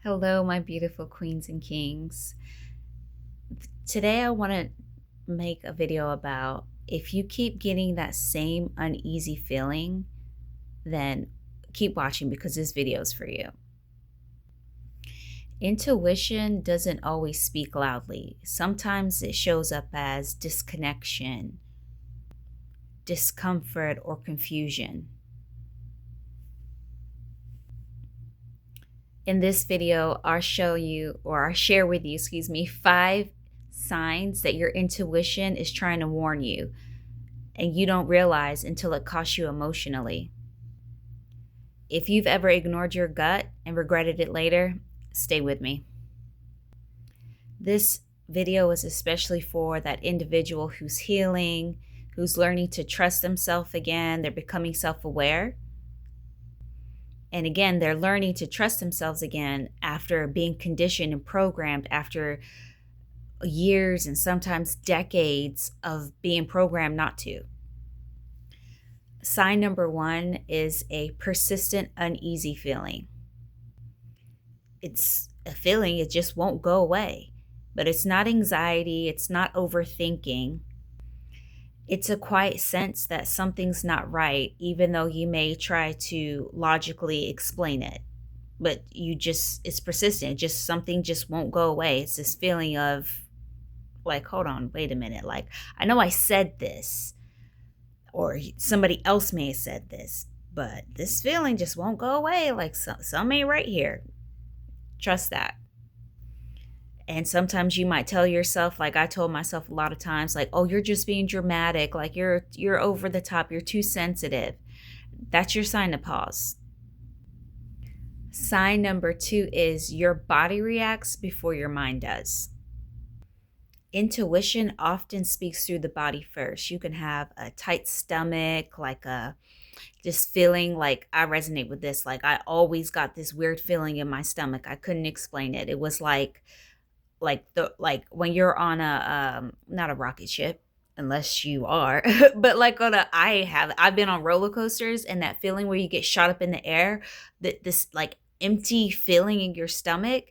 Hello, my beautiful queens and kings. Today, I want to make a video about if you keep getting that same uneasy feeling, then keep watching because this video is for you. Intuition doesn't always speak loudly. Sometimes it shows up as disconnection, discomfort, or confusion. In this video, I'll share with you, 5 signs that your intuition is trying to warn you and you don't realize until it costs you emotionally. If you've ever ignored your gut and regretted it later, stay with me. This video is especially for that individual who's healing, who's learning to trust themselves again. They're becoming self-aware. And again, they're learning to trust themselves again after being conditioned and programmed after years and sometimes decades of being programmed not to. Sign number 1 is a persistent uneasy feeling. It's a feeling, it just won't go away. But it's not anxiety, it's not overthinking. It's a quiet sense that something's not right, even though you may try to logically explain it. But it's persistent. Something just won't go away. It's this feeling of like, hold on, wait a minute. Like, I know I said this, or somebody else may have said this, but this feeling just won't go away. Like, some ain't right here. Trust that. And sometimes you might tell yourself, like I told myself a lot of times, like, oh, you're just being dramatic, like you're over the top, you're too sensitive. That's your sign to pause. Sign number 2 is your body reacts before your mind does. Intuition often speaks through the body first. You can have a tight stomach, like just feeling like I resonate with this. Like I always got this weird feeling in my stomach. I couldn't explain it. It was like when you're on a not a rocket ship, unless you are, but like I've been on roller coasters, and that feeling where you get shot up in the air, that this like empty feeling in your stomach,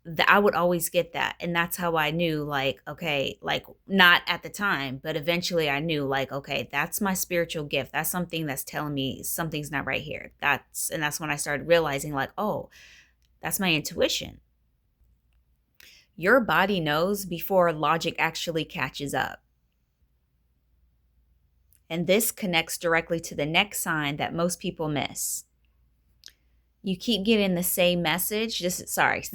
that I would always get that. And that's how I knew, like, okay, like not at the time, but eventually I knew, like, okay, that's my spiritual gift. That's something that's telling me something's not right here. That's when I started realizing, like, oh, that's my intuition. Your body knows before logic actually catches up. And this connects directly to the next sign that most people miss. You keep getting the same message. This is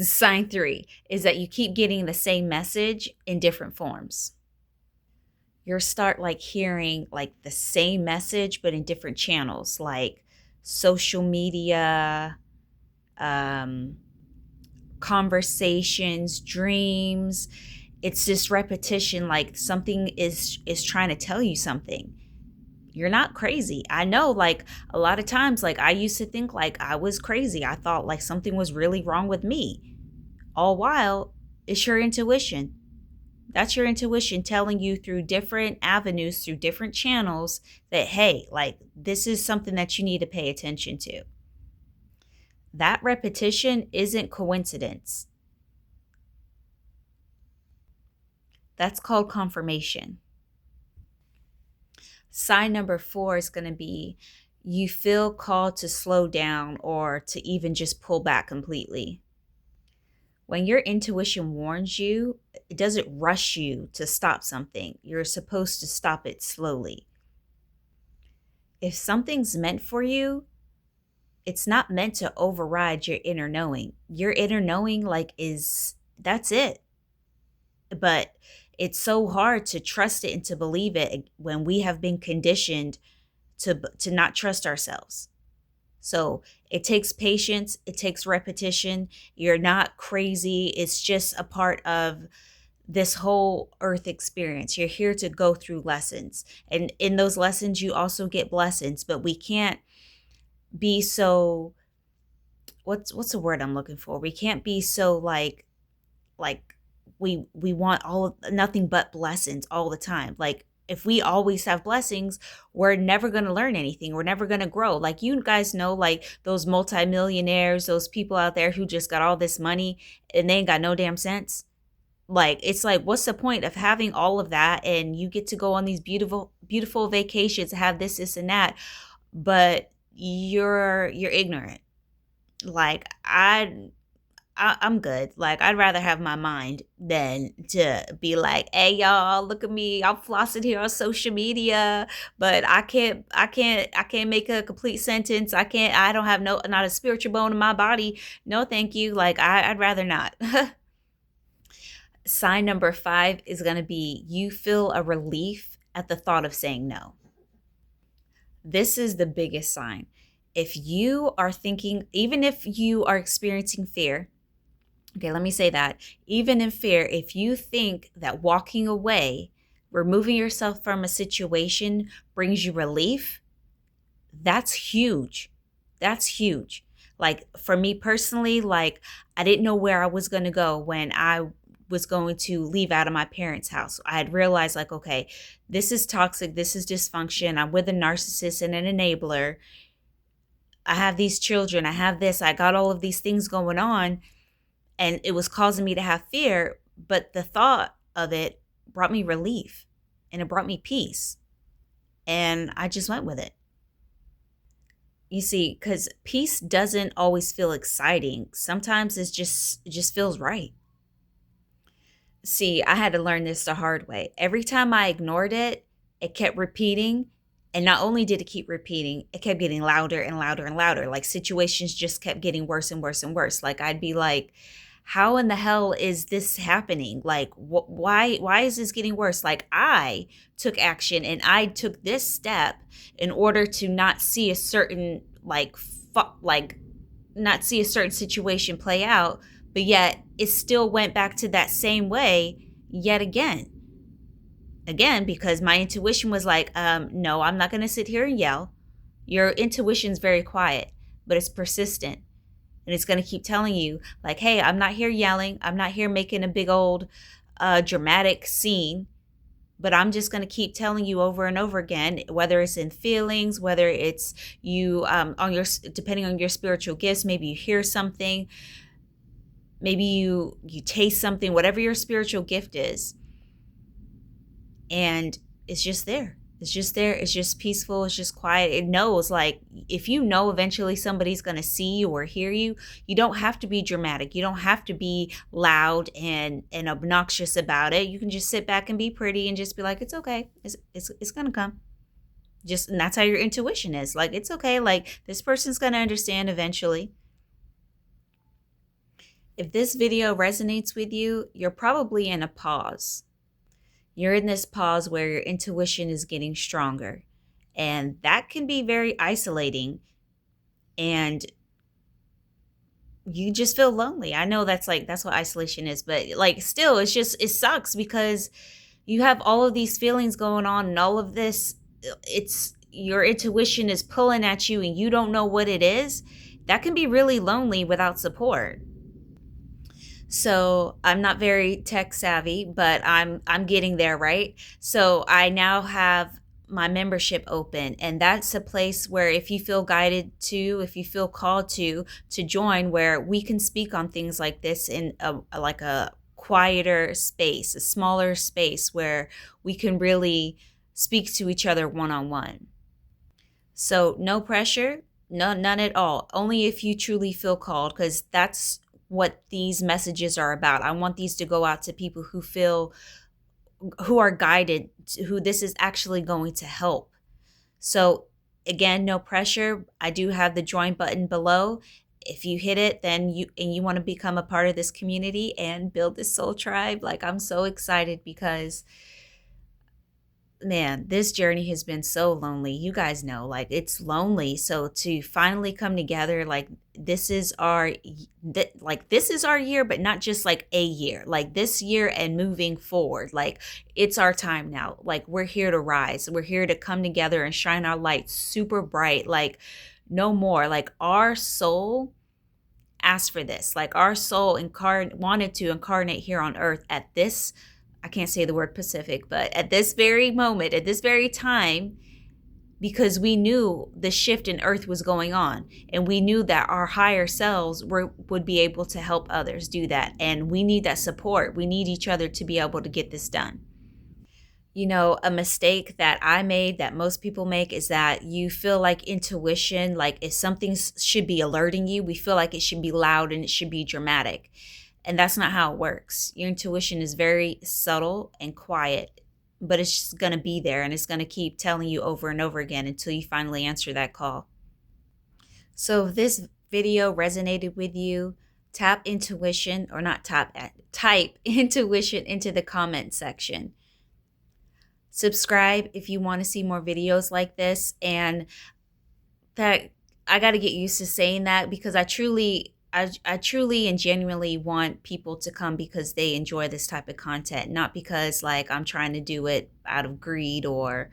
sign 3, is that you keep getting the same message in different forms. You'll start like hearing like the same message, but in different channels, like social media, conversations, dreams. It's this repetition, like something is trying to tell you something. You're not crazy. I know, like a lot of times, like I used to think like I was crazy. I thought like something was really wrong with me. All while it's your intuition. That's your intuition telling you through different avenues, through different channels, that hey, like this is something that you need to pay attention to. That repetition isn't coincidence. That's called confirmation. Sign number 4 is going to be you feel called to slow down or to even just pull back completely. When your intuition warns you, it doesn't rush you to stop something. You're supposed to stop it slowly. If something's meant for you, it's not meant to override your inner knowing. Your inner knowing, that's it. But it's so hard to trust it and to believe it when we have been conditioned to not trust ourselves. So it takes patience, it takes repetition. You're not crazy. It's just a part of this whole earth experience. You're here to go through lessons. And in those lessons, you also get blessings, but we can't be so, what's the word I'm looking for? We can't be so like we want nothing but blessings all the time. Like if we always have blessings, we're never going to learn anything. We're never going to grow. Like, you guys know, like those multimillionaires, those people out there who just got all this money and they ain't got no damn sense. Like, it's like, what's the point of having all of that? And you get to go on these beautiful, beautiful vacations, have this, and that, but you're ignorant. Like, I'm good. Like, I'd rather have my mind than to be like, hey y'all, look at me. I'm flossing here on social media, but I can't make a complete sentence. I don't have not a spiritual bone in my body. No, thank you. Like, I'd rather not. Sign number 5 is going to be you feel a relief at the thought of saying no. This is the biggest sign. If you are thinking, even if you are experiencing fear, okay, let me say that. Even in fear, if you think that walking away, removing yourself from a situation brings you relief, that's huge. That's huge. Like, for me personally, like, I didn't know where I was going to go when I was going to leave out of my parents' house. I had realized, like, okay, this is toxic. This is dysfunction. I'm with a narcissist and an enabler. I have these children. I have this. I got all of these things going on. And it was causing me to have fear. But the thought of it brought me relief and it brought me peace. And I just went with it. You see, because peace doesn't always feel exciting. Sometimes it just feels right. See, I had to learn this the hard way. Every time I ignored it, it kept repeating. And not only did it keep repeating, it kept getting louder and louder and louder. Like, situations just kept getting worse and worse and worse. Like, I'd be like, how in the hell is this happening? Like, why is this getting worse? Like, I took action and I took this step in order to not see a certain, not see a certain situation play out, but yet it still went back to that same way yet again. Again, because my intuition was like, no, I'm not going to sit here and yell. Your intuition's very quiet, but it's persistent. And it's going to keep telling you, like, hey, I'm not here yelling. I'm not here making a big old dramatic scene. But I'm just going to keep telling you over and over again, whether it's in feelings, whether it's you depending on your spiritual gifts, maybe you hear something, maybe you taste something, whatever your spiritual gift is. And it's just there. It's just there. It's just peaceful. It's just quiet. It knows, like, if you know eventually somebody's going to see you or hear you, you don't have to be dramatic. You don't have to be loud and obnoxious about it. You can just sit back and be pretty and just be like, it's okay. It's going to come. And that's how your intuition is. Like, it's okay. Like, this person's going to understand eventually. If this video resonates with you, you're probably in a pause. You're in this pause where your intuition is getting stronger. And that can be very isolating. And you just feel lonely. I know that's what isolation is. But like, still, it sucks because you have all of these feelings going on and all of this. It's your intuition is pulling at you and you don't know what it is. That can be really lonely without support. So I'm not very tech savvy, but I'm getting there, right? So I now have my membership open, and that's a place where if you feel guided to, if you feel called to join, where we can speak on things like this in a quieter space, a smaller space where we can really speak to each other one-on-one. So no pressure, none at all. Only if you truly feel called, because that's what these messages are about. I want these to go out to people who are guided, who this is actually going to help. So again, no pressure. I do have the join button below. If you hit it, then you want to become a part of this community and build this soul tribe. Like, I'm so excited because, man, this journey has been so lonely. You guys know, like, it's lonely. So to finally come together, like, this is our year, but not just like a year, like this year and moving forward. Like, it's our time now. Like, we're here to rise. We're here to come together and shine our light super bright. Like, no more. Like, our soul asked for this. Like, our soul wanted to incarnate here on earth at this, I can't say the word Pacific, but at this very moment, at this very time, because we knew the shift in earth was going on, and we knew that our higher selves would be able to help others do that. And we need that support. We need each other to be able to get this done. You know, a mistake that I made that most people make is that you feel like intuition, like if something should be alerting you, we feel like it should be loud and it should be dramatic. And that's not how it works. Your intuition is very subtle and quiet, but it's just going to be there, and it's going to keep telling you over and over again until you finally answer that call. So if this video resonated with you, tap intuition, or not tap, type intuition into the comment section. Subscribe if you want to see more videos like this. And that, I got to get used to saying that, because I truly and genuinely want people to come because they enjoy this type of content, not because like I'm trying to do it out of greed or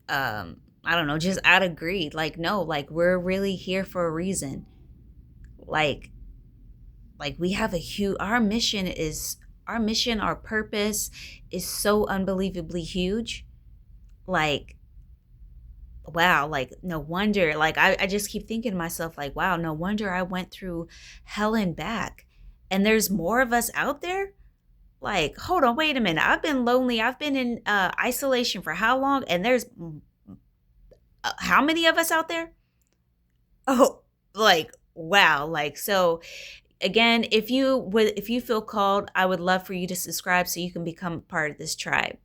I don't know, just out of greed. Like, no, like we're really here for a reason. Like we have a huge, our mission, our purpose is so unbelievably huge. Like, wow, like no wonder, like I just keep thinking to myself, like, wow, no wonder I went through hell and back. And there's more of us out there. Like, hold on, wait a minute. I've been lonely. I've been in isolation for how long? And there's how many of us out there? Oh, like, wow. Like, so again, if you feel called, I would love for you to subscribe so you can become part of this tribe.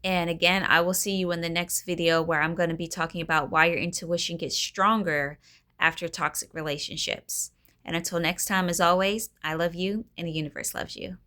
And again, I will see you in the next video, where I'm going to be talking about why your intuition gets stronger after toxic relationships. And until next time, as always, I love you and the universe loves you.